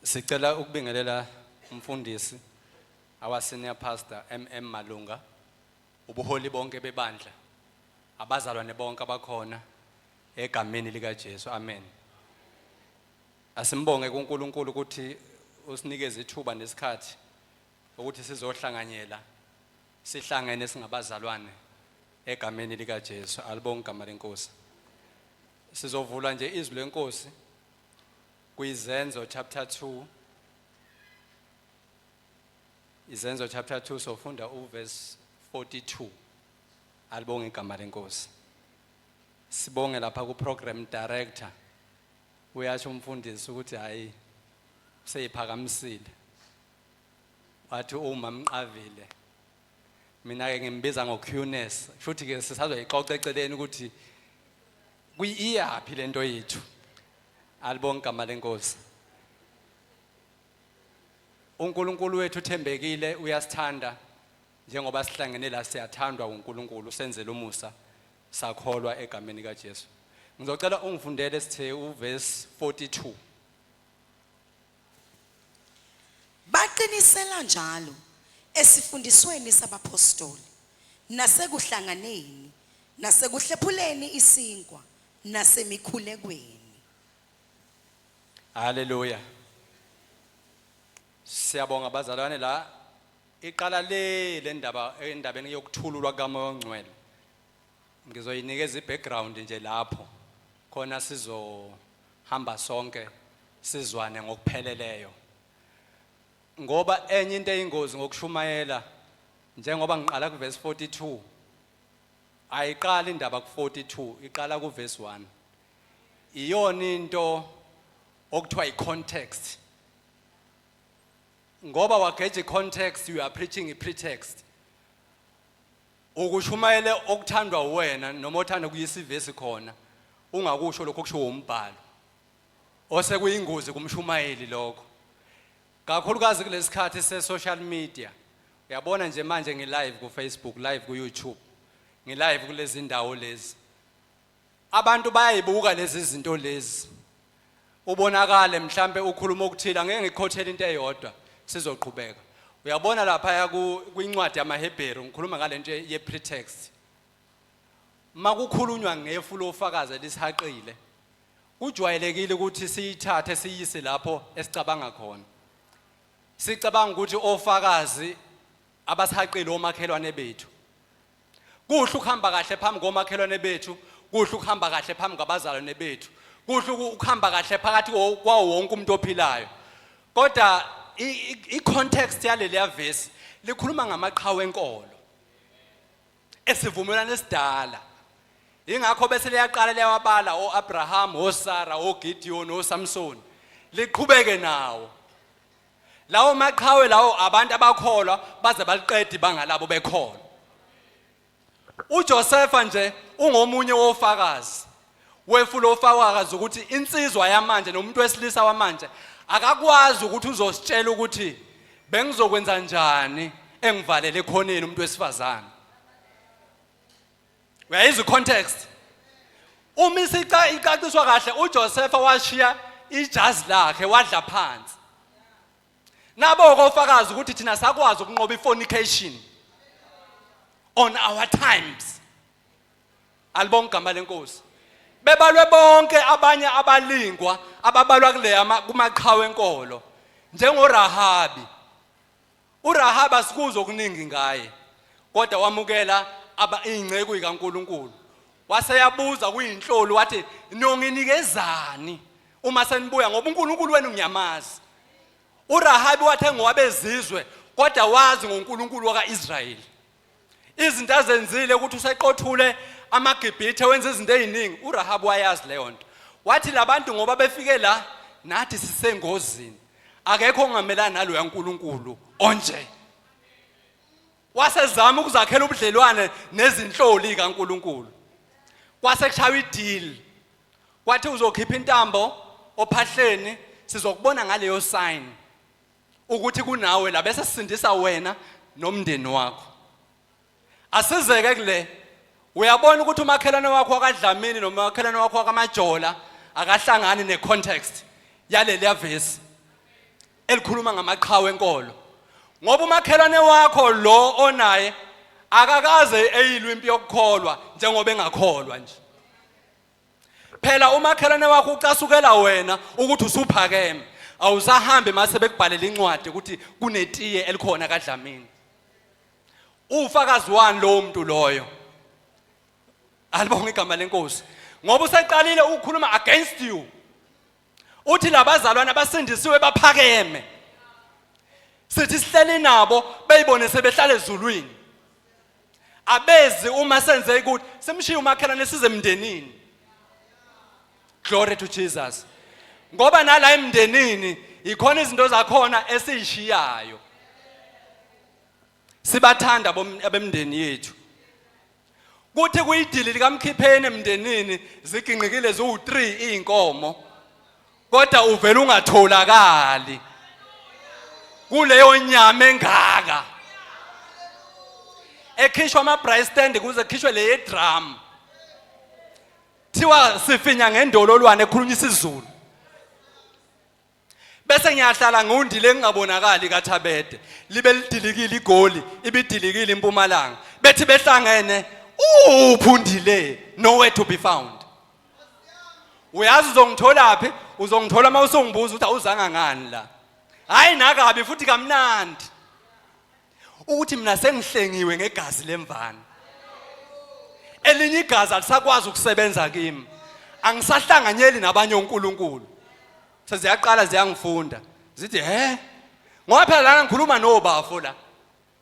Sicela ukubingelela umfundisi our senior pastor MM Malunga, ubuholi bonke bebandla, abazalwane bonke abakhona egameni lika Jesu. Amen. Asimbonge kuNkulunkulu ukuthi usinikeze ithuba nesikhathi ukuthi sizohlanganyela sihlangene singabazalwane egameni lika Jesu. Alibonge igama lenkosi. Sizovula nje izwi lenkosi kuIzenzo chapter 2. Izenzo chapter 2 sofunda uverse 42. Alibonge igama lenkosi. Sibonge lapha ku program director uyasho umfundisi ukuthi hayi seyiphakamisile. Wathi uma Mqavile mina ke ngimbiza ngoQness futhi ke sisazoyixoxa eceleni ukuthi kuyiyapi lento yethu. Alibonge igama lenkosi. uNkulunkulu wethu uthembekile, uyasithanda njengoba sihlangene la siyathandwa uNkulunkulu, senzele umusa sakholwa egameni kaJesu. Ngizocela ungifundele sithe uverse 42. Baqinisela njalo esifundisweni sabapostoli nasekuhlanganeni nasekuhlephuleni isinkwa nasemikhulekweni. Hallelujah. Siyabonga abazalwane la iqala le ndaba endabeni yokuthululwa kaMoya oNgcwele. Ngizoyinikeza ibackground nje lapho khona sizohamba sonke sizwane ngokupheleleyo. Ngoba enye into eyingozi ngokushumayela njengoba ngiqala ku verse 42 ayiqala indaba ku 42 iqala ku verse 1. Iyona into okuthiwa icontext. Ngoba wageje context you are preaching a pretext. Ukushumayele okuthandwa wena noma othanda kuyisa ivesi khona ungakusho lokho kusho umbhalo osekuyingozi kumshumayeli lokho. Kakhulukazi kulesikhathi se-social media. Uyabona nje manje ngi-live ku Facebook, live ku YouTube, ngi-live kulezi ndawo lezi. Abantu bayayibuka lezi zinto lezi. Ubonakale mhlambe ukhuluma okuthile, angeke ngikhothele into eyodwa sizoqhubeka. Uyabona lapha kwincwadi yamaHebheru ngikhuluma ngalento ye-pretext. Makukhulunywa ngefu lofakazi lisihaqile, kujwayelekile ukuthi siyithathe siyise lapho esicabanga khona. Sicabanga ukuthi ofakazi abasihaqile omakhelwane bethu. Kuhle ukuhamba kahle phambi komakhelwane bethu, kuhle ukuhamba kahle phambi kwabazalwane bethu, kuhle ukuhamba kahle phakathi kwawo wonke umuntu ophilayo. Kodwa i-context yaleliya verse likhuluma ngamaqhawe enkolo esivumelwano esidala. Ingakho bese liyaqala liyawabala oAbraham, oSara, oGideon, oSamson, liqhubeke nawo. Lawo maqhawe lawo abantu abakholwa baze baliqede ibanga labo bekholwa. uJosepha nje ungomunye wofakazi wefulo ofakazi ukuthi insizwa yamanje nomuntu wesilisa wamanje akakwazi ukuthi uzositshela ukuthi bengizokwenza njani engivalele ekhoneni umuntu wesifazane. Uyayizwa context. Uma icaciswa kahle uJosepha washiya ijazi lakhe wadla phansi. Nabo okofakazi ukuthi thina sakwazi ukunqoba ifornication on our times. Alibonga igama lenkosi. Bebalwe bonke abanye abalingwa ababalwa kuleya kumaqhawe enkolo njengoRahabi. uRahabi asikuzo okuningi ngaye kodwa wamukela ingceku kaNkulunkulu. Waseyabuza kuyinhloli wathi nonginikezani uma senibuya ngoba uNkulunkulu wenu ngiyamazi. uRahabi wathe ngowabezizwe kodwa wazi ngoNkulunkulu wakaIsrayeli. Izinto azenzile ukuthi useqothule amaGibhithe wenza izinto eziningi uRahabi wayazi leyo nto. Wathi labantu ngoba befike la nathi sisengozini akekho ongamelana nalo yaNkulunkulu onje. Wasezama ukuzakhela ubudlelwane nezinhloli kaNkulunkulu. Kwasekushawa ideal. Kwathi uzokhipha intambo ophahleni sizokubona ngaleyo sign ukuthi kunawe la bese sisindisa wena nomndeni wakho. Asizeke kule uyabona ukuthi umakhelwane wakho akaDlamini nomakhelwane wakho akamaJola akahlangani necontext yaleliya verse. elikhuluma ngamaqhawe enkolo. Ngoba umakhelwane wakho lo onaye akakaze eyilwe impi yokukholwa njengoba engakholwa nje. Phela umakhelwane wakho ucasukela wena ukuthi usuphakeme. Awusahambe mase bekubhalela incwadi ukuthi kunetiye elikhona kaDlamini. Ufakazi wani lo muntu loyo? Alibonga igama lenkosi. Ngoba useqalile ukukhuluma against you. Uthi labazalwane abasindisiwe baphakeme. Sithi sihleli nabo beyibone sebehlala ezulwini. Abezi uma senze ukuthi simshiye umakhelwane size emndenini. Glory to Jesus. Ngoba nala emndenini ikhona izinto zakhona esizishiyayo. Sibathanda abemndeni yethu. Kuthi kuyidili likamkhipheni emndenini ziginqikile ziwu3 inkomo. Kodwa uvela ungatholakali. Kuleyo nyama engaka. Ekhishwa ama braai stand kuze khishwe le drum. Thiwa sifinya ngendololwane ekhulunywa isiZulu. Bese ngiyahlala ngundile engabonakali kaThabede libe lidilikile igoli ibidilikile impumalanga bethi behlangene uphundile nowhere to be found. Uyazi uzongithola phi? Uzongithola uma usongibuza ukuthi awuzanga ngani la. Hayi nakabi futhi kamnandi. Ukuthi mina sengihlengiwe ngegazi lemvana. Elinye igazi alisakwazi ukusebenza kimi. Angisahlanganyeli nabanye onkulunkulu. Seziyaqala ziyangifunda. Zithi ngoba phela lana ngikhuluma nobafo la.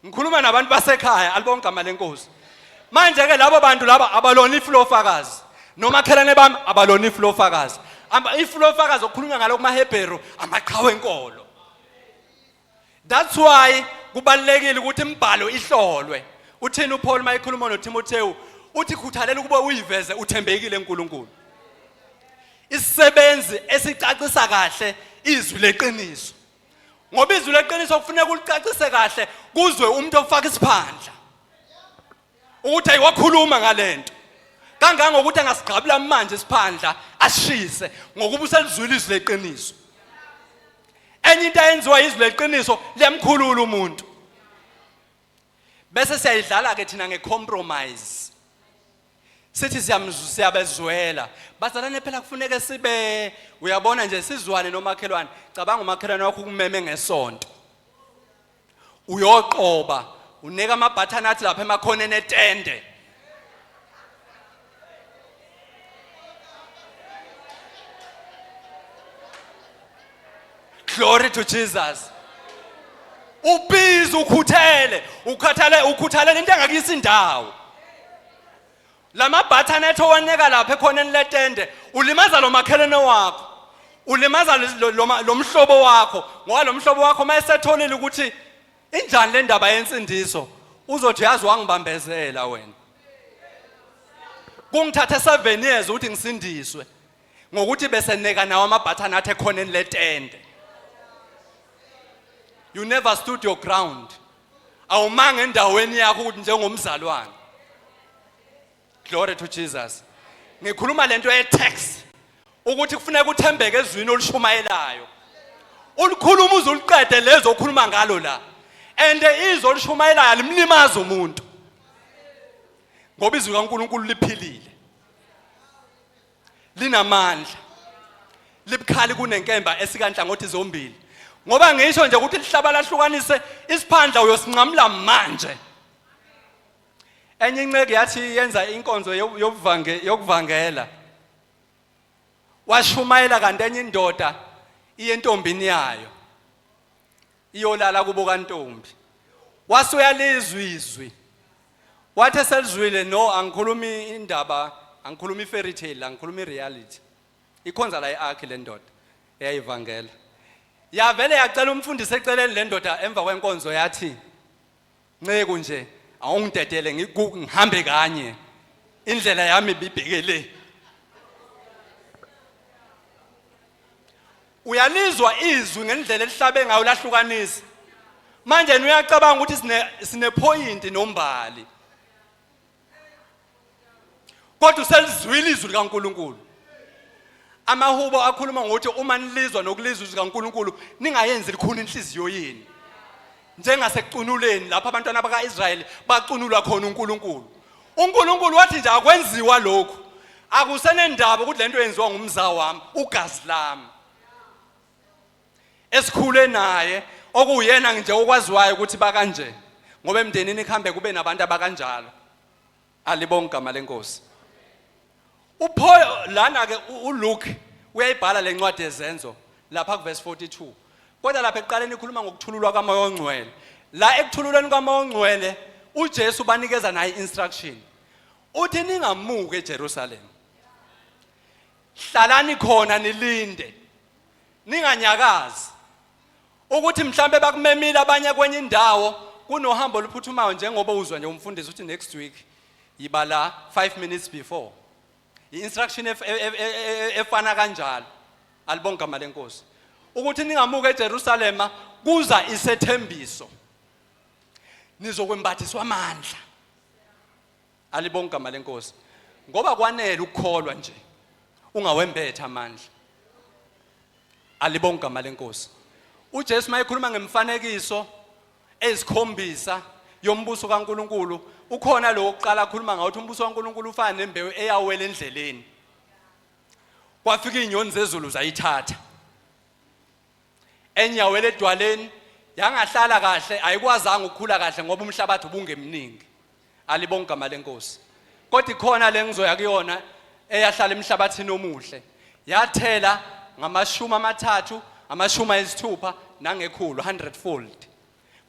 Ngikhuluma nabantu basekhaya alibonke igama lenkosi. Manje ke labo bantu laba abalona iflowfakazi. Nomakhelane bami abalona iflowfakazi. Iflowfakazi okukhulunywa ngalo kumaHebheru amaqhawe enkolo. That's why kubalekile ukuthi imibhalo ihlolwe. Uthini uPaul mayikhuluma noTimotheo uthi khuthalela ukuba uyiveze uthembekile enkulunkulu. Isisebenzi esicacisa kahle izwi leqiniso. Ngoba izwi leqiniso kufanele ulicacise kahle kuzwe umuntu ofaka isiphandla. Ukuthi ayiwakhuluma ngalento. Kangangokuthi angasigqabula manje isiphandla ashise ngokuba uselizwile izwi leqiniso. Enye into eyenziwa izwi leqiniso liyamkhulula umuntu. Bese siyayidlala ke thina ngecompromise. Sithi siyabezwela. Bazalane phela kufuneka sibe uyabona nje sizwane nomakhelwane. Cabanga umakhelwane wakho ukumeme ngesonto. Uyoqoba, uneka amabhathani athi lapha emakhoneni etende. Glory to Jesus. Ubhizi ukhuthele into engakuyisa indawo. Lama button ethu waneka lapha ekhoneni letende ulimaza lo makhelene wakho. Ulimaza lo mhlobo wakho. Ngoba lo mhlobo wakho mayesetholile ukuthi injani le ndaba yensindiso uzothi yazi wangibambezela wena. Kungithatha 7 years ukuthi ngisindiswe ngokuthi bese neka nawo ama button athi ekhoneni letende. You never stood your ground. Awumanga endaweni yakho ukuthi njengomzalwane. Glory to Jesus. Ngikhuluma lento ye-text ukuthi kufuneka uthembeke ezwini olushumayelayo. Ulikhuluma uzuliqede lezo okhuluma ngalo la. And izwi olushumayelayo limlimaza umuntu. Ngoba izwi kaNkulunkulu liphilile. Linamandla. Libukhali kunenkemba esikanhlangothi zombili. Ngoba ngisho nje ukuthi lihlaba lahlukanise isiphandla uyosinqamla manje. Enye inceke yathi yenza inkonzo yokuvangela. Washumayela kanti enye indoda iyentombini yayo. Iyolala kubo kaNtombi. Wasuyalizwa izwi. Wathi selizwile no angikhulumi indaba, angikhulumi fairy tale, angikhulumi reality. Ikhonza la eArk le ndoda eyayivangela. Yavele yacela umfundisi eceleni le ndoda emva kwenkonzo yathi nceke nje awungidedele ngihambe kanye indlela yami ibibhekele. Uyalizwa izwi ngendlela elihlabe ngayo lahlukanisa. Manje uyacabanga ukuthi sine point nombali. Kodwa uselizwile izwi likaNkulunkulu. amahubo akhuluma ngokuthi uma nilizwa nokulizwa izwi kaNkulunkulu ningayenzi likhuni inhliziyo yini. Njengasekucunuleni lapha abantwana bakaIsrayeli bacunulwa khona uNkulunkulu. uNkulunkulu wathi nje akwenziwa lokhu. Akusenendaba ukuthi lento yenziwa ngumzawa wami, ugazi lami. Esikhule naye okuyena nje okwaziwayo ukuthi bakanje. Ngoba emndenini ikhambe kube nabantu abakanjalo. Alibonga igama leNkosi. Upho lana ke uLuke uyayibhala lencwadi yezenzo lapha kuverse 42. Kodwa lapha eqaleni ikhuluma ngokuthululwa kaMoya oNgcwele. La ekuthululweni kaMoya oNgcwele uJesu banikeza naye instruction. Uthi ningamuke eJerusalem. Hlalani khona nilinde. Ninganyakazi. Ukuthi mhlambe bakumemile abanye kwenye indawo kunohambo oluphuthumayo njengoba uzwa nje umfundisi uthi next week yiba la 5 minutes before. I-instruction efana kanjalo. Alibonga igama leNkosi. Ukuthi ningamuke eJerusalema kuza isethembiso. Nizokwembathiswa amandla. Alibonga igama leNkosi. Ngoba kwanele ukukholwa nje. Ungawembetha amandla. Alibonga igama leNkosi. uJesu mayekhuluma ngemfanekiso ezikhombisa yombuso kaNkuluNkulu, ukhona lo oqala akhuluma ngathi umbuso kaNkuluNkulu ufana nembewu eyawela endleleni. Kwafika inyoni zezulu zayithatha. Enyawele edwaleni yangahlala kahle, ayikwazanga ukukhula kahle ngoba umhlabathi ubungemningi. Alibonga igama leNkosi. Kodwa ikhona lengizoya kuyona eyahlala emhlabathini omuhle. Yathela ngama30, ama60 nangekhulu 100-fold.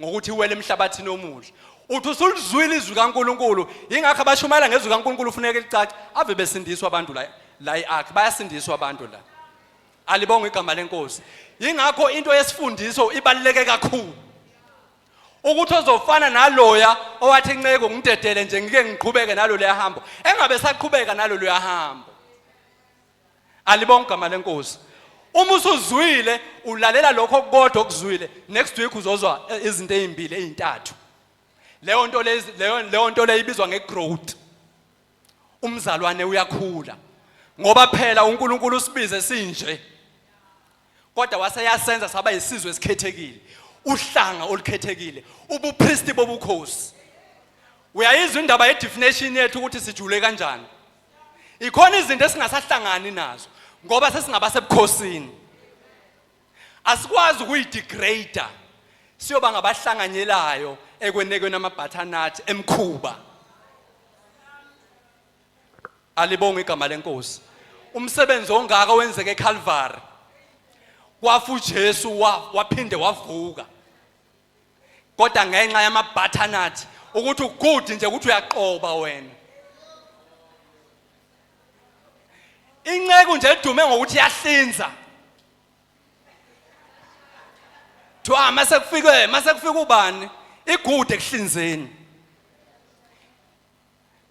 Ngokuthi iwele emhlabathini omuhle. Uthi usulizwile izwi kaNkuluNkulu, ingakho abashumayela ngezwi kaNkuluNkulu ufuneka licace ave besindiswa abantu la iArk, bayasindiswa abantu la. Alibonga igama leNkosi. Ingakho into yesifundiso ibaluleke kakhulu. Ukuthi ozofana naloya owathi nceke ngidedele nje ngike ngiqhubeke nalo leyahambo, engabe saqhubeka nalo leyahambo. Alibonga igama leNkosi. Uma usuzwile ulalela lokho okukodwa okuzwile, next week uzozwa izinto ezimbili ezintathu. Leyo nto le ibizwa ngegrowth. Umzalwane uyakhula. Ngoba phela uNkulunkulu usibize sinje. Kodwa waseyasenza saba yisizwe esikhethekile. Uhlanga olukhethekile, ubupristi bobukhosi. Uyayizwa indaba ye definition yethu ukuthi sijule kanjani. Ikhona izinto esingasahlangani nazo ngoba sesingaba sebukhosini. Asikwazi ukuyidegrade. Siyoba ngabahlanganyelayo ekwenekweni amabhathanathi emkhuba. Alibonga igama leNkosi. Umsebenzi ongaka wenzeke eCalvary. Kwafu uJesu waphinde wavuka. Kodwa ngenxa yamabhathanathi ukuthi good nje ukuthi uyaqoba wena. Inceku nje edume ngokuthi yahlinza. Thwa mase kufika ubani igude ekuhlinzeni.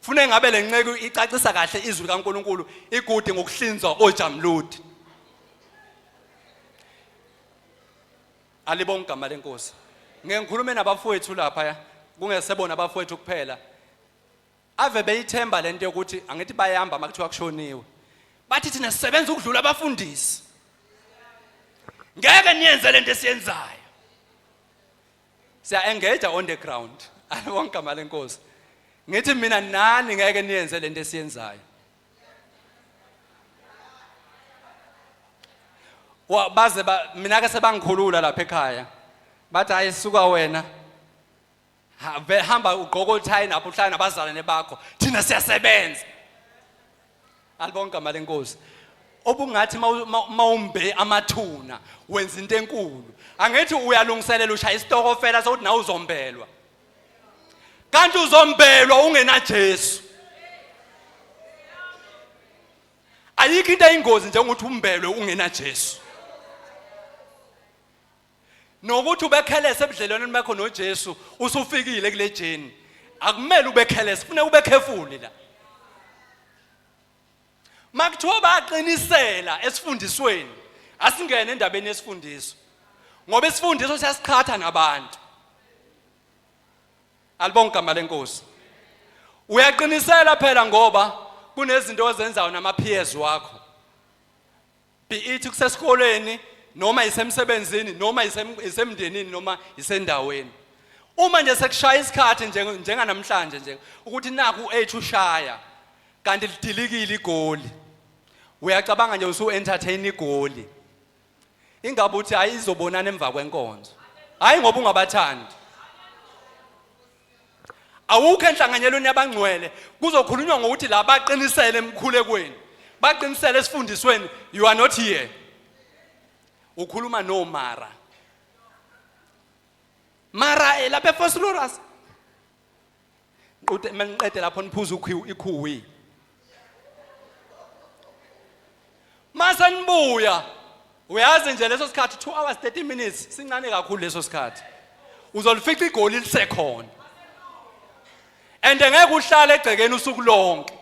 Fune ngabe lenceku icacisa kahle izwi kaNkuluNkulu igude ngokuhlinzwa oJamludi. Alibonga igama leNkosi. Ngeke ngikhulume nabafowethu lapha kungesebona abafowethu kuphela. Ave beyithemba lento yokuthi angithi bayahamba makuthiwa kushoniwe. Bathi thina sisebenza ukudlula abafundisi. Ngeke niyenze lento esiyenzayo. Siya engage on the ground. Alibonga igama leNkosi. Ngithi mina nani ngeke niyenze lento esiyenzayo. Baze mina ke sebangikhulula lapha ekhaya. Bathi ayisuka wena. Hamba ugqoka uthayi napho uhlala nabazalwane bakho. Thina siyasebenza. Alibonga igama leNkosi. Obungathi mawumbe amathuna wenza into enkulu. Angithi uyalungiselela ushaya isitokofela sokuthi nawe uzombelwa. Kanti uzombelwa ungena Jesu. Ayikho into eyingozi njengokuthi umbelwe ungena Jesu. Nokuthi ubekhelese ebudlelwaneni bakho noJesu usufikile kule jeni. Akumele ubekhelese, ufune ube careful la. Makuthiwa baqinisela esifundisweni, asingene endabeni yesifundiso. Ngoba isifundiso siyasiqhatha nabantu. Alibonga igama leNkosi. Uyaqinisela phela ngoba kunezinto ozenzayo nama peers wakho. be it kusesikoleni noma isemsebenzini noma isemndenini noma isendaweni. Uma nje sekushaya isikhathi njenganamhlanje nje ukuthi naku u-H ushaya kanti lidilikile igoli. Uyacabanga nje usu entertain igoli. Ingabe uthi ayizobonana emva kwenkonzo. Hayi ngoba ungabathandi. Awukho enhlanganyelweni yabangcwele kuzokhulunywa ngokuthi la baqinisele emkhulekweni. Baqinisele esifundisweni you are not here. Ukhuluma no Mara. Mara lapha eFosloras. Mangiqede lapho niphuza ikhuwi. Mase nibuya. Uyazi nje leso sikhathi 2 hours 30 minutes sincane kakhulu leso sikhathi. Uzolifica igoli lisekhona. And ngeke uhlale egcekeni usuku lonke.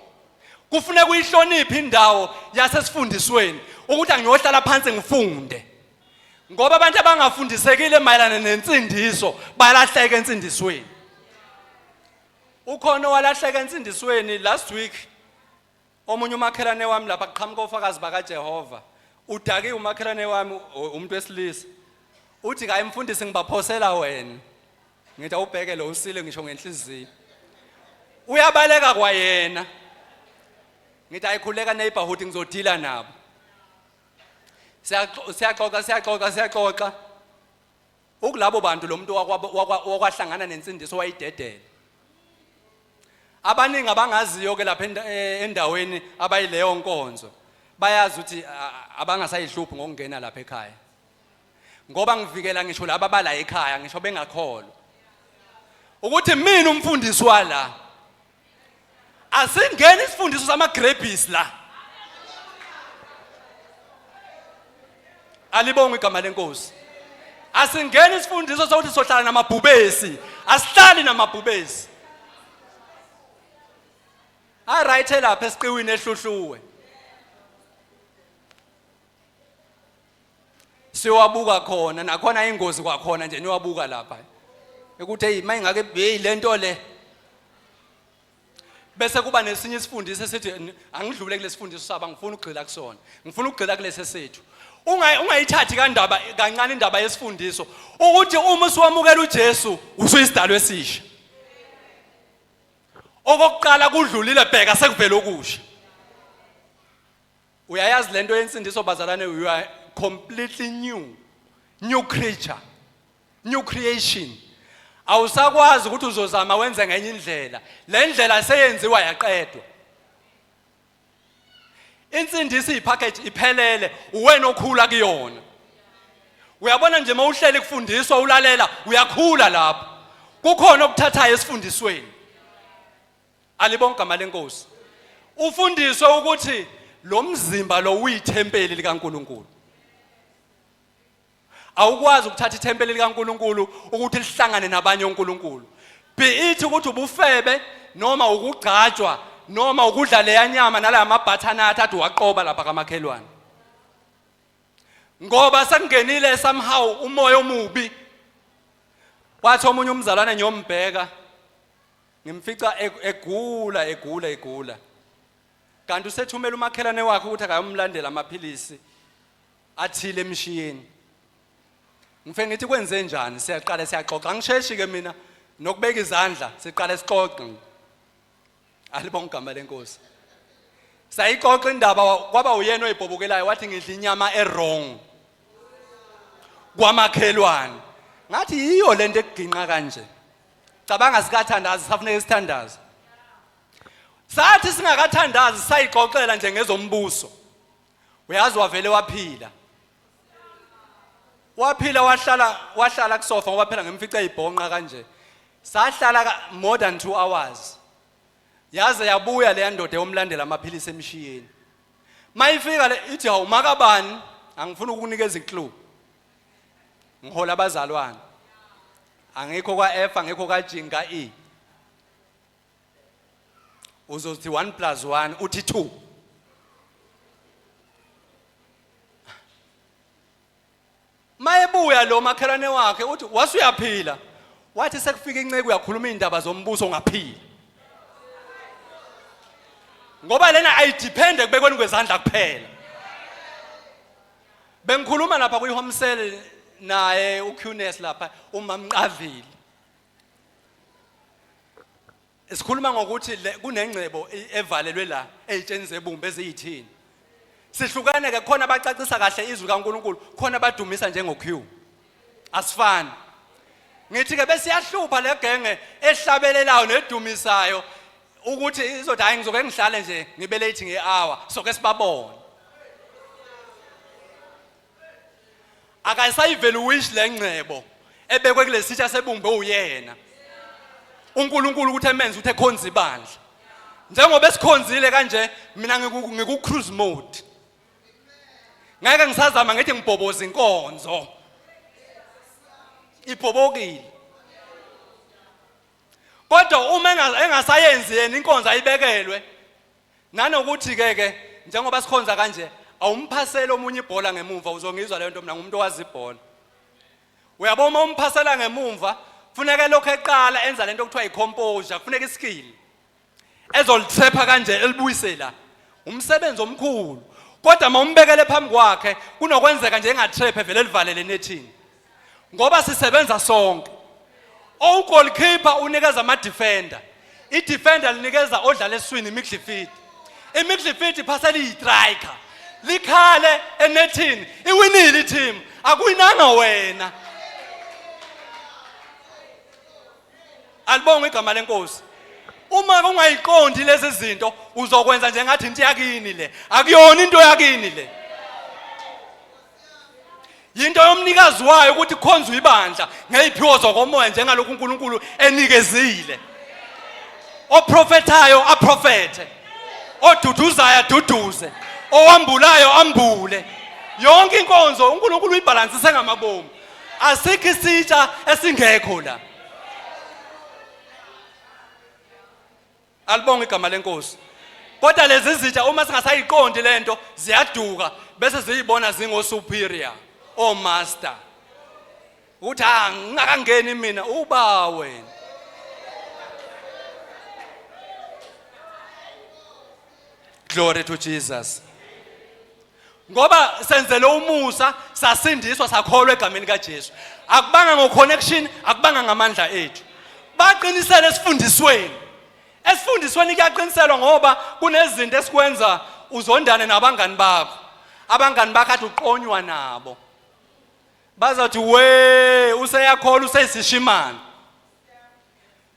Kufuneka uyihloniphe indawo yasesifundisweni ukuthi angiyohlala phansi ngifunde. Ngoba abantu abangafundisekile mayelana nensindiso bayalahleka ensindisweni. Ukhona walahleka ensindisweni last week. Omunye umakhelane wami lapha qhamuka ofakazi bakaJehova. Udaki umakhelane wami umuntu wesilisa. Uthi hayi mfundisi ngibaphosela wena. Ngithi awubheke lo usile ngisho ngenhliziyo. Uyabaleka kwayena. Ngithi ayikhuleka neighborhood ngizodila nabo. Siyaxoxa. Ukulabo bantu lo muntu wakwahlangana nensindiso wayidedela. Abaningi abangaziyo ke lapha endaweni abayileyo nkonzo. Bayazi ukuthi abangasayihluphi ngokungena lapha ekhaya. Ngoba ngivikela ngisho laba abala ekhaya ngisho bengakholwa. Ukuthi mina umfundisi wala asingena isifundiso samagrebhisi la. Alibonga igama lenkosi. Asingena isifundiso sokuthi sohlala namabhubesi. Asihlali namabhubesi. Right lapha esiqiwini ehluhluwe. Siwabuka khona nakhona ingozi kwakhona nje niwabuka lapha. Ukuthi hey mayingake hey lento le. Bese kuba nesinye isifundiso esithi angidlule kule sifundiso saba ngifuna ukugxila kusona. Ngifuna ukugxila kulese sethu. Ungayithathi kandaba kancane indaba yesifundiso ukuthi uma usuwamukela uJesu usuyisidalwa esisha. Okokuqala kudlulile bheka sekuvela okusha. Uyayazi lento yensindiso bazalane you are completely new creature, new creation. Awusakwazi ukuthi uzozama wenze ngenye indlela. Le ndlela seyenziwa yaqedwa. Insindisi ipackage iphelele uwena okhula kuyona. Uyabona nje mawuhleli kufundiswa ulalela uyakhula lapho. Kukhona okuthathayo esifundisweni. Alibonga igama lenkosi. Ufundiswe ukuthi lo mzimba lo uyithempeli likaNkuluNkulu. Awukwazi ukuthatha ithempeli likaNkuluNkulu ukuthi lihlangane nabanye oNkuluNkulu. Be it ukuthi ubufebe noma ukugcatshwa noma ukudla leya nyama nala amabhathana athathu waqoba lapha kamakhelwane. Ngoba sekungenile somehow umoya omubi. Wathi omunye umzalwane ngiyombheka ngimfica egula. Kanti usethumela umakhelwane wakhe ukuthi akayomlandela amaphilisi athile emshiyeni. Ngifike ngithi kwenze njani siyaqala siyaxoxa angisheshi ke mina nokubeka izandla siqale sixoxe. Alibonga igama lenkosi. Sayixoxa indaba kwaba uyena oyibhobokelayo wathi ngidla inyama wrong kwamakhelwane. Ngathi yiyo lento eginqa kanje. Cabanga sikathandazi safuneka isithandazi. Sathi singakathandazi sayixoxela nje ngezombuso. Uyazi wavele waphila. Waphila wahlala kusofa ngoba phela ngimfica izibhonqa kanje. Sahlala more than 2 hours. Yaze yabuya le ndoda yomlandela amaphilisi emshiyeni. Mayifika le ithi hawu makabani angifuni ukukunikeza iclue. Ngihola abazalwane. Angikho kwa F angikho ka G nga E. Uzothi 1 + 1 uthi 2. Mayebuya lo makhelwane wakhe uthi wasuyaphila. Wathi sekufika inceke uyakhuluma indaba zombuso ongaphila. Ngoba lena ayidepende kubekweni kwezandla kuphela. bengikhuluma lapha kwi-home cell naye uQness lapha uMamqavile. Sikhuluma ngokuthi kunengcebo evalelwe la ezitsheni zebumba eziyithini. Sihlukane ke khona abacacisa kahle izwi kaNkuluNkulu, khona badumisa njengoQ. Asifani. Ngithi ke bese siyahlupha le genge ehlabelelayo nedumisayo ukuthi izothi hayi ngizoke ngihlale nje ngibe late nge-hour soke sibabone. Akayisayiveli wish lengcebo ebekwe kulesitsha sebumbe uyena. uNkulunkulu ukuthi emenze ukuthi ekhonza ibandla. Njengoba esikhonzile kanje mina ngiku cruise mode. Ngeke ngisazama ngithi ngibhoboza inkonzo. Ibhobokile. Kodwa uma engasayenzi yena inkonzo ayibekelwe nanokuthi ke njengoba sikhonza kanje awumphasela omunye ibhola ngemuva uzongizwa le nto mina ngumuntu owazi ibhola. Uyabona umphasela ngemuva kufuneka lokho eqala enza lento okuthiwa i-composure, kufuneka iskill ezolithepha kanje elibuyisela umsebenzi omkhulu. Kodwa mawumbekele phambi kwakhe kunokwenzeka nje engatrephe vele livalele nethini ngoba sisebenza sonke. Goalkeeper unikeza ama-defender, i-defender linikeza odlala eswini imidlifidi, imidlifidi iphasela iyi-striker likhale enethini iwinile i-team akuyinanga wena. Alibonga igama lenkosi. Uma ungayiqondi lezi zinto uzokwenza njengathi into yakini le akuyona into yakini le. Yinto yomnikazi wayo ukuthi kukhonzwe ibandla ngeziphiwo zokomoya njengalokhu uNkulunkulu enikezile. Oprofetayo aprofete, oduduzayo aduduze, owambulayo ambule. Yonke inkonzo uNkulunkulu uyibalansise ngamabomu. Asikho isitsha esingekho la. Alibonga igama lenkosi. Kodwa lezi zitsha uma singasayiqondi lento ziyaduka bese ziyibona zingo superior o master. Uthi ngingakangeni mina uba wena. Glory to Jesus. Ngoba senzele umusa sasindiswa sakholwa egameni kaJesu. Akubanga ngo-connection, akubanga ngamandla ethu. Baqinisele esifundisweni. Esifundisweni kuyaqiniselwa ngoba kunezinto esikwenza uzondane nabangani bakho. Abangani bakho athi uqonywa nabo. Bazathi we useyakhola useyisishimana.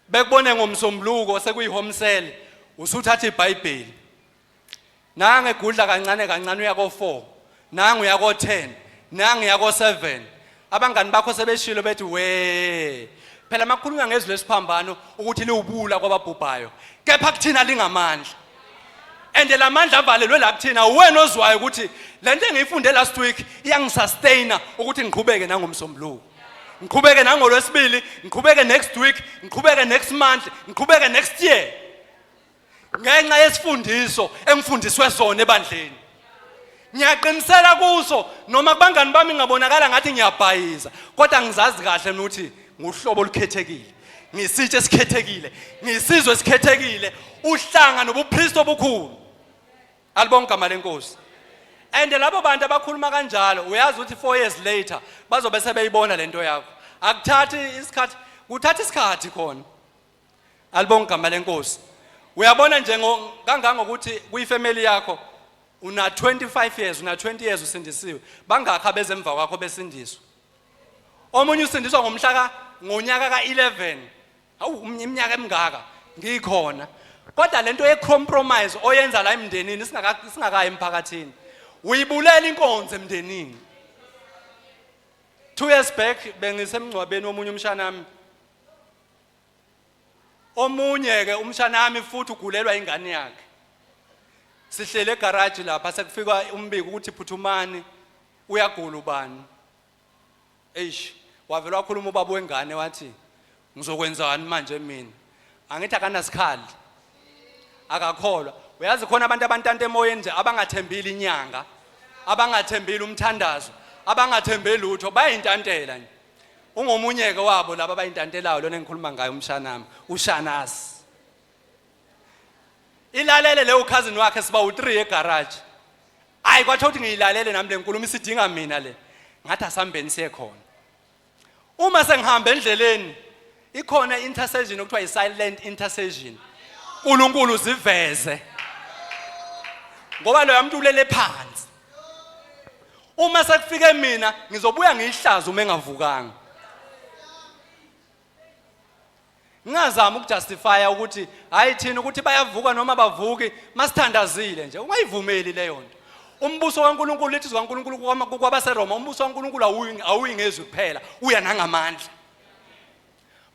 Bekubone ngomsombuluko sekuyi-home cell usuthatha iBhayibheli. Nange gudla kancane kancane uya ko4, nange uya ko10, nange uya ko7. Abangani bakho sebeshilo bethi we phela makhulunywa ngezwi lesiphambano ukuthi liwubula kwababhubhayo. Kepha kuthina lingamandla. And lamandla avalelwe la kuthina uwena ozwayo ukuthi lento engiyifunde last week iyangisustain ukuthi ngiqhubeke nangomsombuluko. Ngiqhubeke nangolwesibili, ngiqhubeke next week, ngiqhubeke next month, ngiqhubeke next year. Ngenxa yesifundiso engifundiswe sona ebandleni. Ngiyaqinisela kuso noma kubangani bami ngabonakala ngathi ngiyabhayiza, kodwa ngizazi kahle ukuthi nguhlobo olukhethekile. Ngisitshe esikhethekile, ngisizwe esikhethekile, uhlanga nobupriest obukhulu. Alibonga igama lenkosi. And labo bantu abakhuluma kanjalo uyazi ukuthi 4 years later bazobe sebeyibona lento yakho. Akuthathi isikhathi, kuthatha isikhathi khona. Alibonga igama lenkosi. Uyabona nje kangangokuthi kuyifamily yakho una 25 years, una 20 years usindisiwe. Bangakho bezemva kwakho besindiswa. Omunye usindiswa ngonyaka ka11. Awu iminyaka emingaka ngikhona. Kodwa lento ye-compromise oyenza la emndenini singakayi emphakathini. Uyibulela inkonzo emndenini. 2 years back bengisemngcwabeni womunye umshanami. Omunye ke umshanami futhi ugulelwa ingane yakhe. Sihlele egarage lapha sekufika umbiko ukuthi phuthumani uyagula ubani. Eish, wavela wakhuluma ubaba wengane wathi ngizokwenzani manje mina. Angithi akanasikhali. Akakholwa. Uyazi khona abantu abantanta emoyeni nje abangathembile inyanga, abangathembile umthandazo, abangathembile lutho bayintantela nje. Ungomunye ke wabo laba bayintantelayo lona engikhuluma ngayo umshanami, uShanasi. Ilalele leyo cousin wakhe siba u3 egarage. hayi kwathiwa ukuthi ngiyilalele nami le nkulumo isidinga mina le ngathi asambeni siye khona uma sengihamba endleleni ikhona intercession okuthiwa silent intercession uNkulunkulu ziveze ngoba lo yamuntu ulele phansi uma sekufike mina ngizobuya ngiyihlaza uma engavukanga ngingazama ukujustify ukuthi hayi thina ukuthi bayavuka noma bavuki masithandazile nje ungayivumeli leyo nto umbuso kaNkulunkulu lithi kaNkulunkulu kwabaseRoma umbuso kaNkulunkulu awuyingezwi kuphela uya nangamandla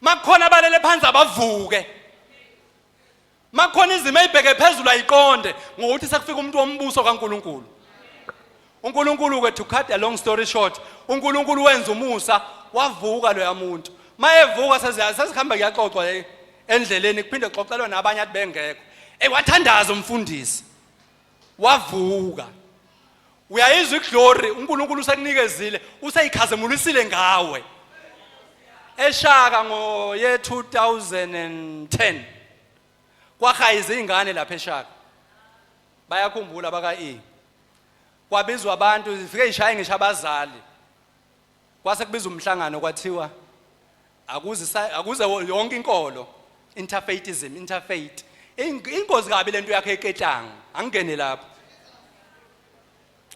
makukhona abalele phansi abavuke makukhona izimo ezibheke phezulu ayiqonde ngokuthi sekufika umuntu wombuso kaNkulunkulu uNkulunkulu ke to cut a long story short uNkulunkulu wenza umusa wavuka lo yamuntu mayevuka sesikhamba kuyaxoxwa endleleni kuphinde kuxoxelwa nabanye athi bengekho wathandaza umfundisi wavuka uyayizwa iglory uNkulunkulu usekunikezile useyikhazemulisile ngawe eShaka ye 2010 kwahayiza izingane lapha eShaka bayakhumbula baka kwabizwa abantu zifike ishaye ngisho abazali kwase kubizwa umhlangano kwathiwa akuze yonke inkolo interfaith ingozi kabi lento yakhe eketango angene lapha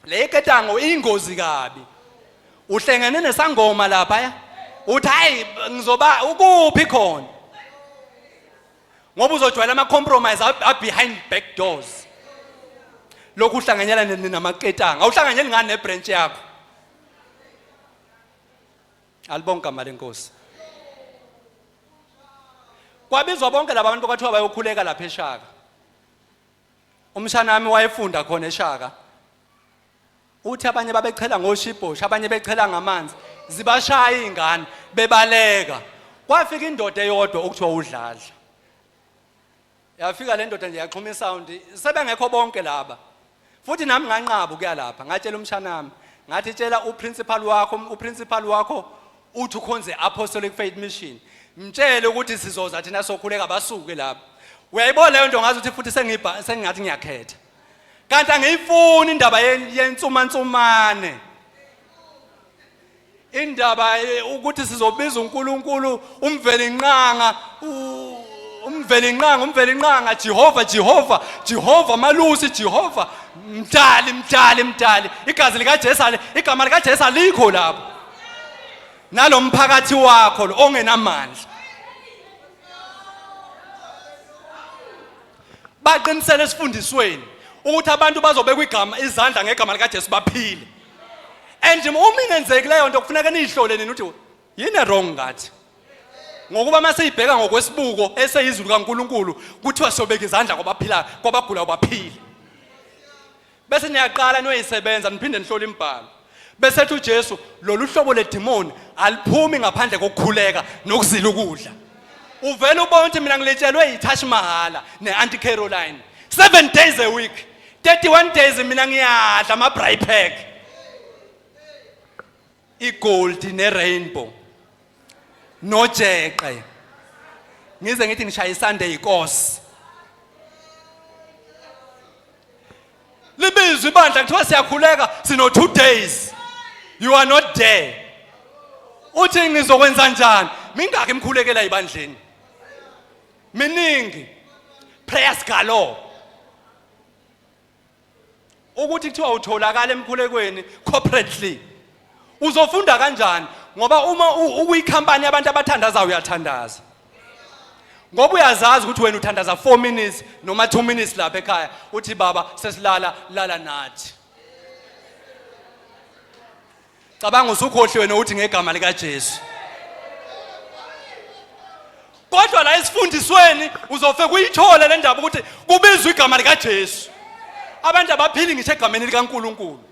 le eketango ingozi kabi uhlengene nesangoma lapha uthi hayi ngizoba ukuphi khona ngoba uzojwayela ama compromise behind back doors lokhu uhlanganyela namaketanga awuhlanganyeli ngani nebranch yakho alibonke amale Nkosi kwabizwa bonke labantu kwathiwa bayokhuleka lapha eShaka umshana wami wayefunda khona eShaka uthi abanye babechela ngoshibhosha abanye bechela ngamanzi zibashaya izingane bebaleka kwafika indoda eyodwa okuthiwa udladla yafika le ndoda nje yaxhuma isound sebengekho bonke laba futhi nami nganqaba ukuya lapha ngatshela umshana wami ngathi tshela uprincipal wakho uthi ukhonze apostolic faith mission mtshele ukuthi sizoza thina sokhuleka basuke lapha uyayibona leyo nto ngazi ukuthi futhi sengingathi ngiyakhetha kanti angiyifuni indaba yensumansumane indaba ukuthi sizobiza uNkulunkulu umvelinqanga Jehova malusi Jehova mdali igazi likaJesu igama likaJesu alikho lapho nalomphakathi wakho lo ongenamandla baqinisele esifundisweni ukuthi abantu bazobekwa izandla ngegama likaJesu baphile and uma ingenzeki leyo nto kufuneka niyihlole nini uthi yini wrong ngathi ngokuba maseyibheka ngokwesibuko eseyizulu kaNkulunkulu kuthiwa sobeka izandla kwabaphila kwabagula baphile bese niyaqala noyisebenza niphinde nihlole imibhalo bese ethi uJesu lolu hlobo ledemoni aliphumi ngaphandle kokukhuleka nokuzila ukudla uvela ubona ukuthi mina ngiletshelwe iTouch Mahala neAuntie Caroline 7 days a week 31 days mina ngiyadla ama braai pack igold neRainbow nojeqe ngize ngithi ngishaya iSunday inkosi libizwe ibandla kuthiwa siyakhuleka sino 2 days you are not there uthi ngizokwenza njani mingaki imkhulekela ibandleni miningi prayers galore ukuthi kuthiwa utholakala emkhulekweni corporately uzofunda kanjani ngoba uma ukuyikhampani yabantu abathandaza uyathandaza ngoba uyazazi ukuthi wena uthandaza 4 minutes noma 2 minutes lapha ekhaya uthi baba sesilala nathi cabanga usukhohliwe nokuthi ngegama likaJesu kodwa la esifundisweni uzofika uyithole le ndaba ukuthi kubizwa igama likaJesu abantu abaphili ngisho egameni likaNkulunkulu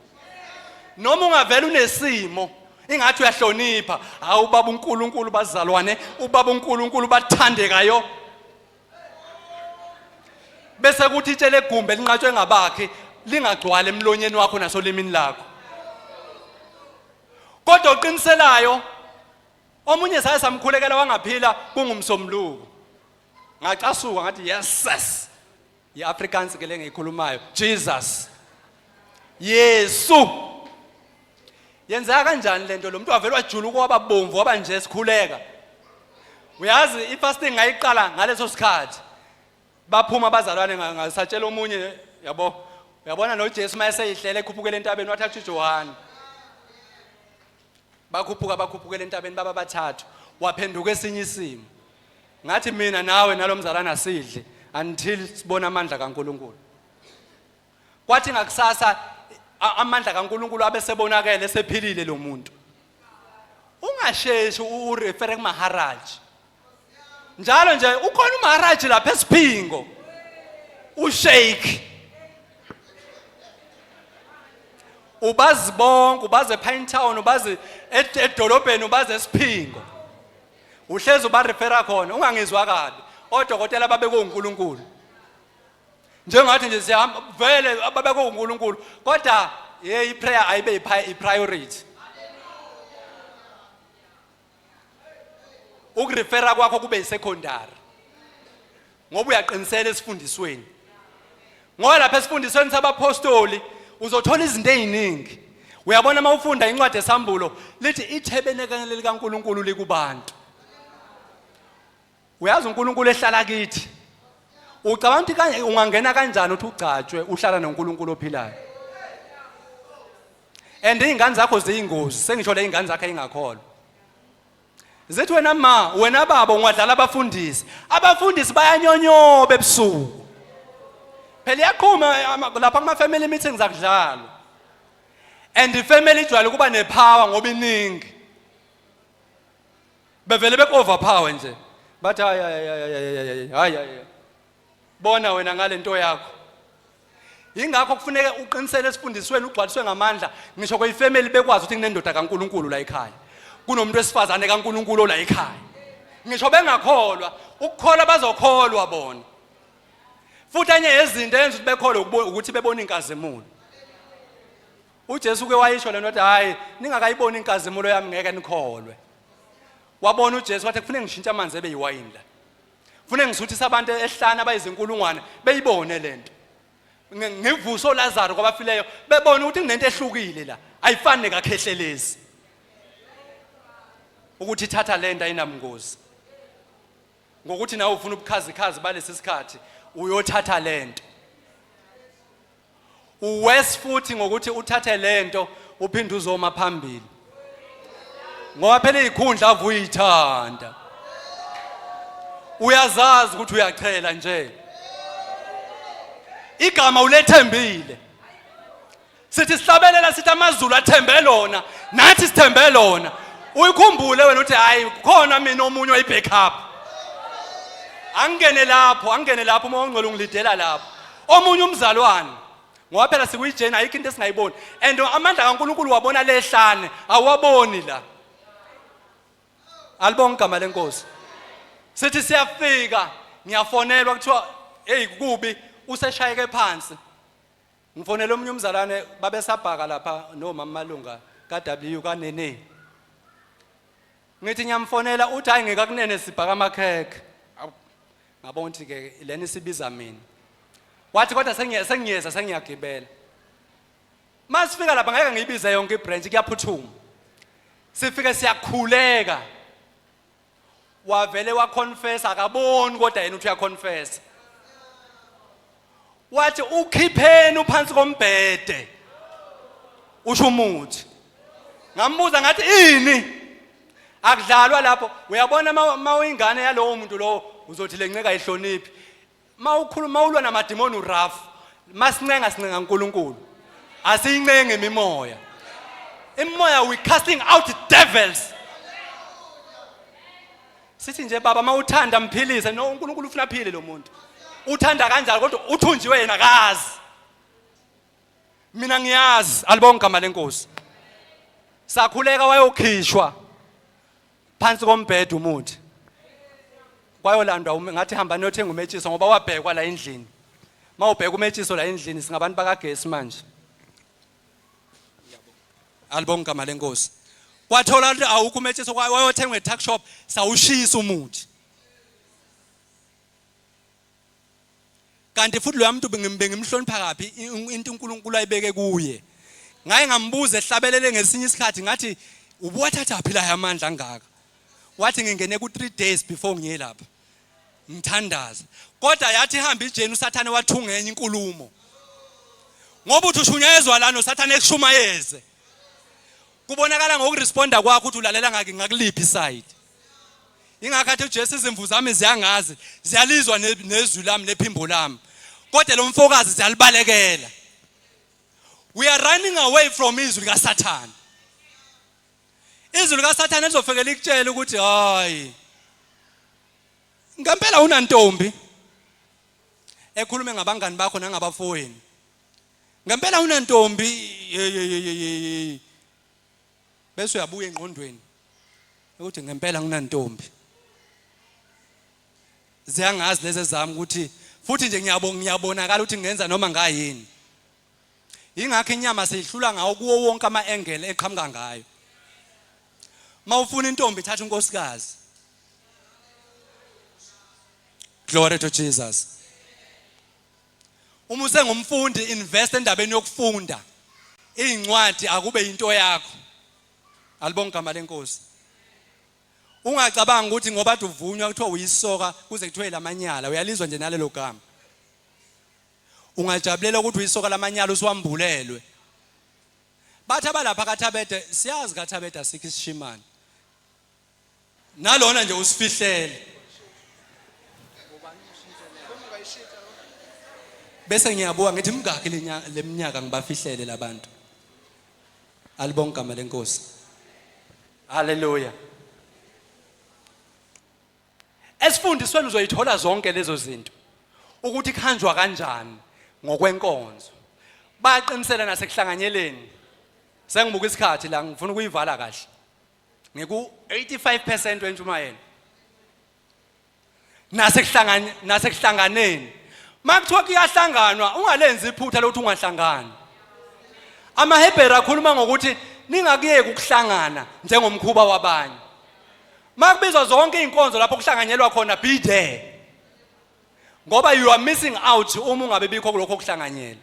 noma ungavela unesimo ingathi uyahlonipha hawu ubaba uNkulunkulu bazalwane ubaba uNkulunkulu bathandekayo bese kuthi itshele egumbe linqatshwe ngabakhe lingagcwala emlonyeni wakho nasolimini lakho kodwa uqiniselayo omunye saye samkhulekela wangaphila kungumsomluko ngacasuka ngathi yes iAfrikaans ke lengiyikhulumayo Jesus Yesu yenzeka kanjani lento lo muntu wavela wajuluka waba bomvu waba nje sikhuleka. Uyazi ifasting ngayiqala ngaleso sikhathi baphuma abazalwane ngasatshela omunye yabo uyabona noJesu mayeseyihlele ekhuphukele entabeni wathatha uJohane bakhuphukele entabeni baba bathathu waphenduka esinye isimo ngathi mina nawe nalomzalwane asidle until sibona amandla kaNkuluNkulu kwathi ngakusasa amandla kaNkuluNkulu abesebonakala esephilile lo muntu ungasheshi urefere kuMaharaj njalo nje ukhona uMaharaj lapha eSiphingo uSheikh ubazi bonke ubaze Pinetown ubaze edolobheni ubaze eSiphingo uhlezi uba refera khona ungangizwa kabi odokotela babeke uNkulunkulu njengathi nje siyahamba vele ababeke uNkulunkulu kodwa hey iprayer ayibe ipriority ukurefera kwakho kube isecondary ngoba uyaqinisela esifundisweni ngoba lapha esifundisweni sabapostoli uzothola izinto eziningi uyabona mawufunda incwadi esambulo lithi ithabernacle likaNkuluNkulu likubantu uyazi uNkulunkulu ehlala kithi ucabanga ukuthi kanje ungangena kanjani uthi ugcatshwe uhlala noNkulunkulu ophilayo and izingane zakho ziyingozi sengisho le izingane zakhe ingakholwa zithi wena baba ungadlala abafundisi bayanyonyoba ebusuku phela yaqhuma lapha kuma family meetings akudlalwa and ifamily ijwayele kuba nepower ngoba iningi bevele beoverpower nje bathi hayi bona wena ngalento yakho ingakho kufuneka uqinisele esifundisweni ugcwaliswe ngamandla ngisho kweyifamily bekwazi ukuthi kunendoda kaNkuluNkulu la ekhaya kunomuntu wesifazane kaNkuluNkulu la ekhaya ngisho bengakholwa ukukholwa bazokholwa bona futhi anye yezinto enza ukuthi bekholwe ukuthi bebone inkazimulo uJesu ke wayisho lento ukuthi hayi ningakayiboni inkazimulo yami ngeke nikholwe wabona uJesu wathi kufanele ngishintshe amanzi ebe yiwayini la kufanele ngisuthise abantu ehlana abayizinkulungwane beyibone lento ngivuso Lazaro kwabafileyo bebona ukuthi kunento ehlukile la ayifani nekakhehlelezi ukuthi ithatha lento ayinamngozi ngokuthi nawe ufuna ubukhazikhazi balesi sikhathi uyothatha lento uwes futhi ngokuthi uthathe lento uphinde uzoma phambili ngoba phela izikhundla avuyithanda uyazazi ukuthi uyachela nje igama ulethembile sithi sihlabelela sithi amazulu athembe lona nathi sithembe lona uyikhumbule wena uthi hayi khona mina omunye wayibackup angene lapho uma ungcwele ungilidela lapho omunye umzalwane ngoba phela sikuyijena ayikho into esingayiboni and amandla kaNkuluNkulu wabona lehlane awaboni la alibonga igama lenkosi sithi siyafika ngiyafonelwa kuthiwa hey kubi useshayeke phansi ngifonela omunye umzalwane babesabhaka lapha nomama Malunga kaW kaNene ngithi ngiyamfonela uthi hayi ngekakunene sibhaka amakhekhe ngabona ukuthi ke lena sibiza mina wathi kodwa sengiyeza sengiyagibela masifika lapha ngeke ngiyibize yonke ibranch kuyaphuthuma sifike siyakhuleka wavele waconfess akaboni kodwa yena uthi uyaconfess wathi ukhipheni uphansi kombhede usho umuthi ngambuza ngathi ini akudlalwa lapho uyabona mawuyingane yalowo muntu lo uzothi lenceka ihloniphi mawukhuluma ulwa namademoni rough masincenga uNkulunkulu asiyincenge imimoya we casting out devils sithi nje baba mawuthanda mphilise no uNkulunkulu ufuna aphile lo muntu uthanda kanjalo kodwa uthunjiwe yena kazi mina ngiyazi alibonga igama lenkosi sakhuleka wayokhishwa phansi kombhede umuthi kwayolandwa ngathi hamba niyothenga umetshiso ngoba wabhekwa la endlini mawubheka umetshiso la endlini singabantu bakagesi manje alibonga igama lenkosi kwathola ukuthi awukho umetshiso wayothenga etuck shop sawushisa umuthi kanti futhi lo muntu bengimhlonipha kapi into uNkulunkulu ayibeke kuye. Ngaye ngambuza ehlabelele ngesinye isikhathi ngathi ubuwathatha phi la amandla angaka. Wathi ngingene ku 3 days before ngiye lapha. Ngithandaza. Kodwa yathi ihamba ijeni uSathane wathungenye inkulumo. Ngoba uthi ushunyezwa lana uSathane ekushumayeze. Kubonakala ngokuresponda kwakho ukuthi ulalela ngakuliphi side. Ingakhathi uJesu izimvu zami ziyangazi, ziyalizwa nezwi lami nephimbo lami. Kodwa lo mfokazi ziyalibalekela. We are running away from izwi likaSathane. Izwi likaSathane lizofika likutshela ukuthi hayi. Ngempela unantombi. Ekhulume ngabangani bakho nangabafowenu. Ngempela unantombi. Bese uyabuya engqondweni. Ukuthi ngempela nginantombi. Ziyangazi lezi zami ukuthi futhi nje ngiyabonakala ukuthi ngenza noma ngayini. Ingakho inyama seyihlula ngawo kuwo wonke ama-angle eqhamuka ngayo. Mawufuna intombi thatha unkosikazi. Glory to Jesus. Uma usengumfundi invest endabeni yokufunda. Incwadi akube into yakho. Alibonke igama lenkosi. Ungacabanga ukuthi ngoba uvunywa kuthiwa uyisoka kuze kuthiwe lamanyala uyalizwa nje nalelo gama. Ungajabulela ukuthi uyisoka lamanyala usiwambulelwe. Bathi abalapha kaThabede siyazi kaThabede asikho isishimane. Nalona nje usifihlele. Bese ngiyabuka ngithi mngaki leminyaka ngibafihlele labantu. Alibonke igama lenkosi. Hallelujah. Esifundisweni uzoyithola zonke lezo zinto. Ukuthi khanjwa kanjani ngokwenkonzo. Baqinisela nasekuhlanganyeleni. Sengibuka isikhathi la ngifuna ukuyivala kahle. Ngiku 85% wentshumayelo. Nasekuhlanganeni. Makuthiwa kuyahlanganwa ungalenzi iphutha lokuthi ungahlangani. AmaHebheru akhuluma ngokuthi ningakuyeki ukuhlangana njengomkhuba wabanye. Makubizwa zonke inkonzo lapho kuhlanganyelwa khona be there. Ngoba you are missing out uma ungabe bikho kulokho kuhlanganyela.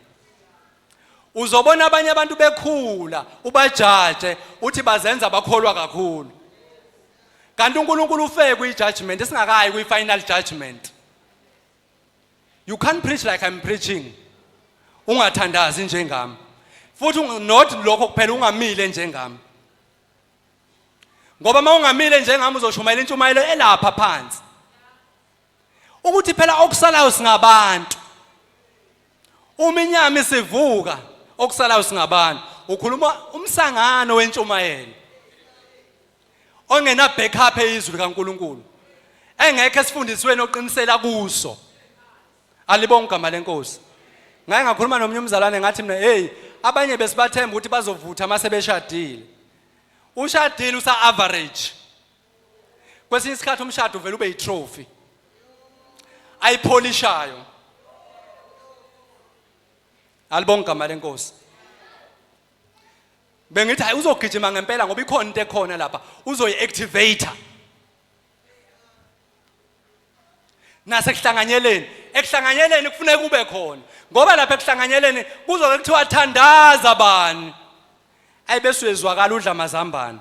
Uzobona abanye abantu bekhula ubajaje uthi bazenza bakholwa kakhulu. Kanti uNkulunkulu ufeke kwi-judgment esingakayi kwi-final judgment. You can't preach like I'm preaching. Ungathandazi njengami. Futhi not lokho kuphela ungamile njengami. Ngoba mawungamile njengami uzoshumayela intshumayelo elapha phansi. Ukuthi phela okusalayo singabantu. Uma inyama isivuka okusalayo singabantu. Ukhuluma umsangano wentshumayelo. Ongena backup eyizwi likaNkulunkulu. Engekho esifundisweni oqinisela kuso. Alibonke igama lenkosi. Ngaye ngakhuluma nomnye umzalwane ngathi mina hey abanye besibathemba ukuthi bazovutha mase beshadile. Ushadile usa average. Kwesinye isikhathi umshado uvela ube yitrophy. Ayipolishayo. Alibonke igama lenkosi. Bengithi hayi uzogijima ngempela ngoba ikhona into ekhona lapha uzoyiactivator. Nasekuhlanganyeleni ekuhlanganyeleni kufanele kube khona ngoba lapha ekuhlanganyeleni kuzoke kuthiwa thandaza bani ayibese uyezwakala udla amazambane.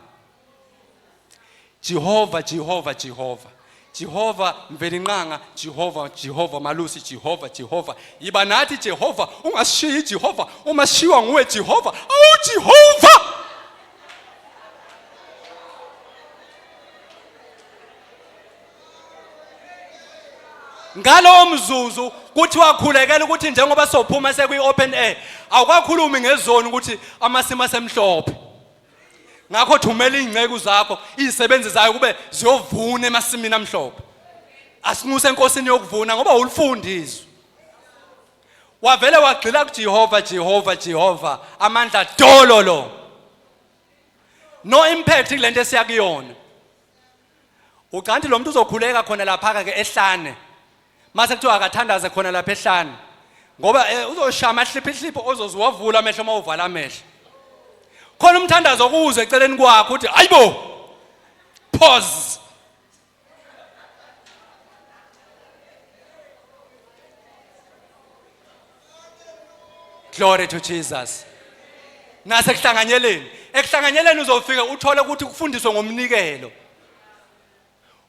Jehova Jehova Jehova Jehova mvelinqanga Jehova Jehova malusi Jehova Jehova yiba nathi Jehova ungashiyi Jehova uma sishiwa nguwe Jehova awu Jehova. Ngalo mzuzu kuthi wakhulekela ukuthi njengoba sophuma sekuyi open air awukakhulumi ngezoni ukuthi amasimo asemhlophe. Ngakho thumela ingceke zakho izisebenzi zayo kube ziyovuna emasimini amhlophe. Asinuse enkosini yokuvuna ngoba ulifundizwe. Wavele wagxila kuJehova Jehova Jehova amandla dololo. No impact kulento esiyakuyona. Ucanti lo muntu uzokhuleka khona lapha ke ehlane. Mase kuthiwa akathandaze khona lapha ehlane. Ngoba uzoshaya amahliphihlipho ozoziwavula amehlo mawuvala amehlo. Khona umthandazo kuze eceleni kwakho uthi ayibo. Pause. Glory to Jesus. Nasekuhlanganyeleni. Ekuhlanganyeleni uzofika uthole ukuthi kufundiswe ngomnikelo.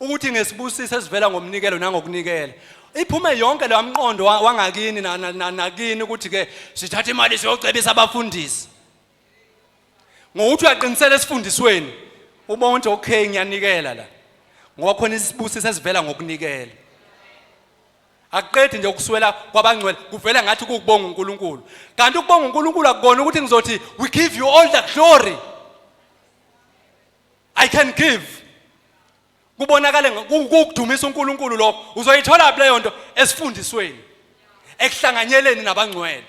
Ukuthi ngesibusise esivela ngomnikelo nangokunikela. Iphume yonke lo mqondo wangakini nakini ukuthi ke sithatha imali siyocebisa abafundisi. Ngokuthi uyaqinisela esifundisweni ubone ukuthi okay ngiyanikela la. Ngoba khona isibusise esivela ngokunikela. Akuqedi nje ukuswela kwabangcwele kuvela ngathi ukubonga uNkulunkulu. Kanti ukubonga uNkulunkulu akubona ukuthi ngizothi we give you all the glory. I can give. Kubonakala ukudumisa uNkulunkulu lokho uzoyithola leyo nto esifundisweni ekuhlanganyeleni nabangcwele.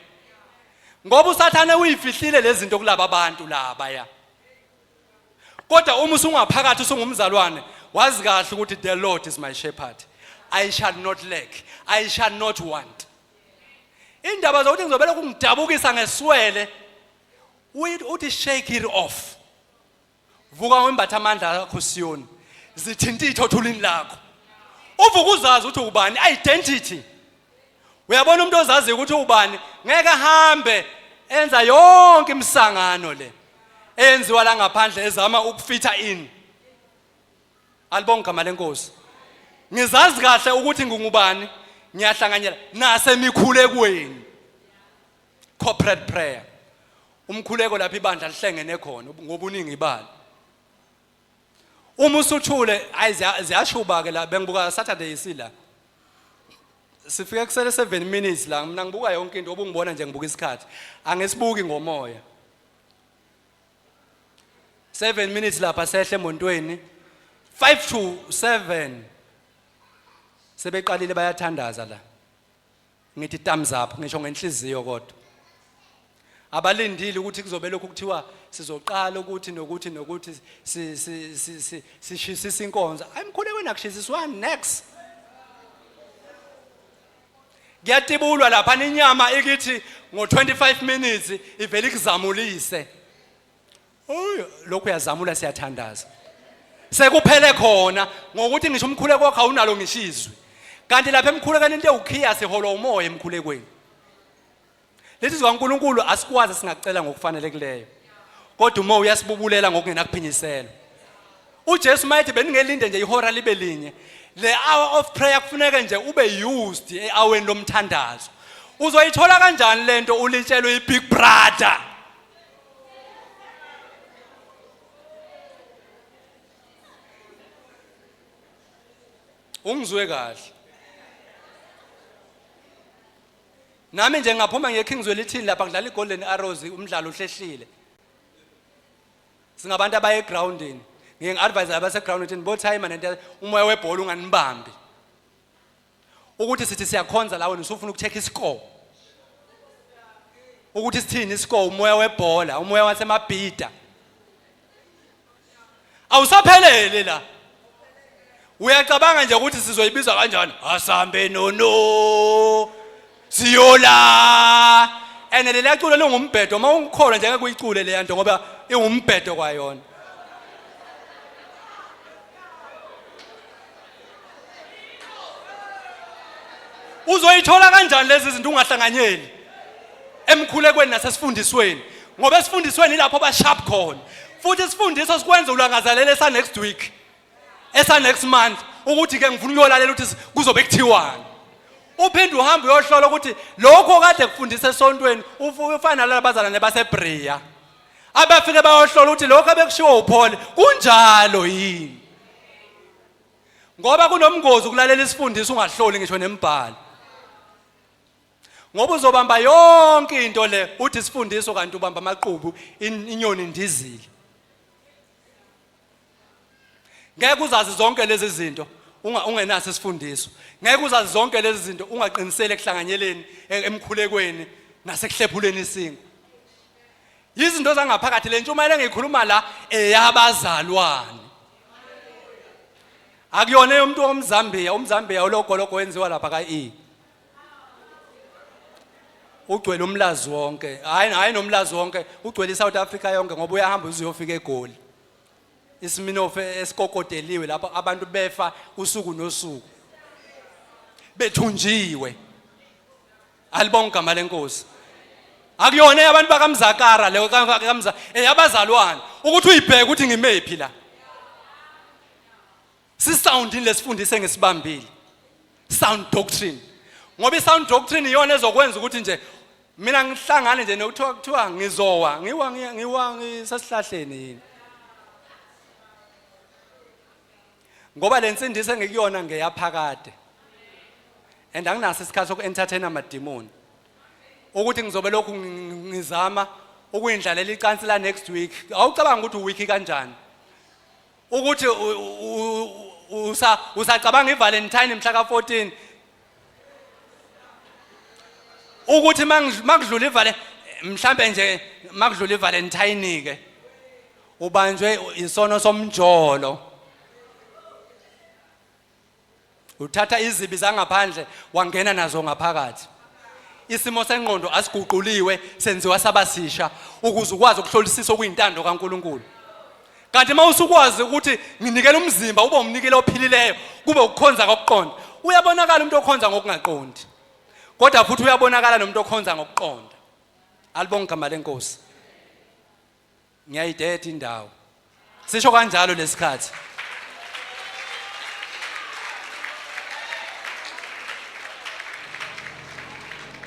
Ngoba usathane uyifihlile lezi zinto kulabo abantu laba ya. Kodwa uma usungaphakathi usungumzalwane wazi kahle ukuthi the Lord is my shepherd. I shall not lack. I shall not want. Indaba zokuthi ngizobela ukungidabukisa ngeswele uthi shake it off. Vuka wembatha amandla akho Siyoni. Zithinta ithothulini lakho. Uvuka uzazi ukuthi ubani identity. Uyabona umuntu ozazi ukuthi ubani ngeke ahambe enza yonke imisangano le enziwa la ngaphandle ezama ukufitha in. Alibonga igama lenkosi. Ngizazi kahle ukuthi ngingubani ngiyahlanganyela nasemikhulekweni. Corporate prayer. Umkhuleko lapha ibandla lihlengene khona ngobuningi balo. Uma usuthule ziyashuba ke la bengibuka Saturday isila. Sifike kusele 7 minutes la mina ngibuka yonke into obungibona nje ngibuka isikhathi. Angesibuki ngomoya. 7 minutes lapha sehle emontweni. 5 to 7 sebeqalile bayathandaza la. Ngithi thumbs up ngisho ngenhliziyo kodwa. Abalindile ukuthi kuzobe lokhu kuthiwa sizoqala ukuthi nokuthi sishisa inkonzo. Ayimkhulekweni akushisiswani next. Ngiyatibulwa lapha inyama ikithi ngo25 minutes ivele ikuzamulise. Lokhu yazamula siyathandaza. Sekuphele khona ngokuthi ngisho umkhuleko wakho awunalo ngishizwe. Kanti lapha emkhulekweni into ewukhiya siholo umoya emkhulekweni. Lethi zikaNkulunkulu asikwazi singacela ngokufanelekileyo. Kodwa umoya uyasibubulela ngokungenakuphinyisela. uJesu mayithi beningelinde nje ihora libe linye. The hour of prayer kufuneka nje ube used ehourweni lomthandazo. Uzoyithola kanjani lento ulitshelwe iBig Brother? Ungizwe kahle. Nami nje ngaphuma ngeKingswell ithini lapha kudlala iGolden Arrows umdlalo ohlehlile. Singabantu abaye egroundini. Ngingi-advise abase groundini bo time nento umoya webhola unganibambi. Ukuthi sithi siyakhonza la wena usufuna ukucheck iscore. Ukuthi sithini iscore umoya webhola, umoya wasemabhida. Awusaphelele la. Uyacabanga nje ukuthi sizoyibiza kanjani? Asambe no. Siyola. Ene le culo lengumbhedo uma ungikhola nje akuyicule le yanto ngoba ingumbhedo kwayona. Uzoyithola kanjani lezi zinto ungahlanganyeli emkhulekweni nasesifundisweni ngoba esifundisweni lapho ba sharp khona futhi isifundiso sikwenza ulangazelele esa next week esa next month ukuthi ke ngifuna ukuyolalela ukuthi kuzobe kuthiwani uphinde uhambe uyohlola ukuthi lokho kade kufundisa esontweni ufana nalabazalwane baseBrea abafike bayohlola ukuthi lokho abekushiwo uPaul kunjalo yini ngoba kunomngozi ukulalela isifundiso ungahloli ngisho nembhalo ngoba uzobamba yonke into le uthi isifundiso kanti ubamba amaqhubu inyoni indizile ngeke uzazi zonke lezi zinto ungenaso isifundiso ngeke uzazi zonke lezi zinto ungaqinisele ekuhlanganyeleni emkhulekweni nasekuhlephuleni isingo izinto zangaphakathi le ntshumayelo engikhuluma la eyabazalwane akuyona umuntu umZambia ologologo wenziwa lapha kaE ugcwele umlazi wonke hayi nomlazi wonke ugcwele iSouth Africa yonke ngoba uyahamba uzuyofika eGoli isiminofu esikokodeliwe lapho abantu befa usuku nosuku bethunjiwe alibonga igama lenkosi akuyona abantu bakamzakara leyo kamza abazalwane ukuthi uyibheke ukuthi ngimephi la sisoundini lesifundise ngesibambile sound doctrine ngoba isound doctrine iyona ezokwenza ukuthi nje mina ngihlangane nje nokuthiwa ngizowa ngiwa ngisesihlahleni yini ngoba lensindiso engikuyona ngeyaphakade and anginaso isikhathi soku-entertain amademoni ukuthi ngizobe lokhu ngizama ukuyindlalela icansi la next week awucabanga ukuthi uwiki kanjani ukuthi usacabanga iValentine mhla ka14 ukuthi makudlula mhlambe nje makudlula iValentine ke ubanjwe isono somjolo uthatha izibi zangaphandle wangena nazo ngaphakathi isimo sengqondo asiguquliwe senziwa sabasisha ukuze ukwazi ukuhlolisisa okuyintando kaNkuluNkulu kanti mawusukwazi ukuthi nginikela umzimba ube umnikelo ophilileyo kube ukukhonza kokuqonda uyabonakala umuntu okhonza ngokungaqondi kodwa futhi uyabonakala nomuntu okhonza ngokuqonda alibonga igama lenkosi ngiyayideda indawo sisho kanjalo lesikhathi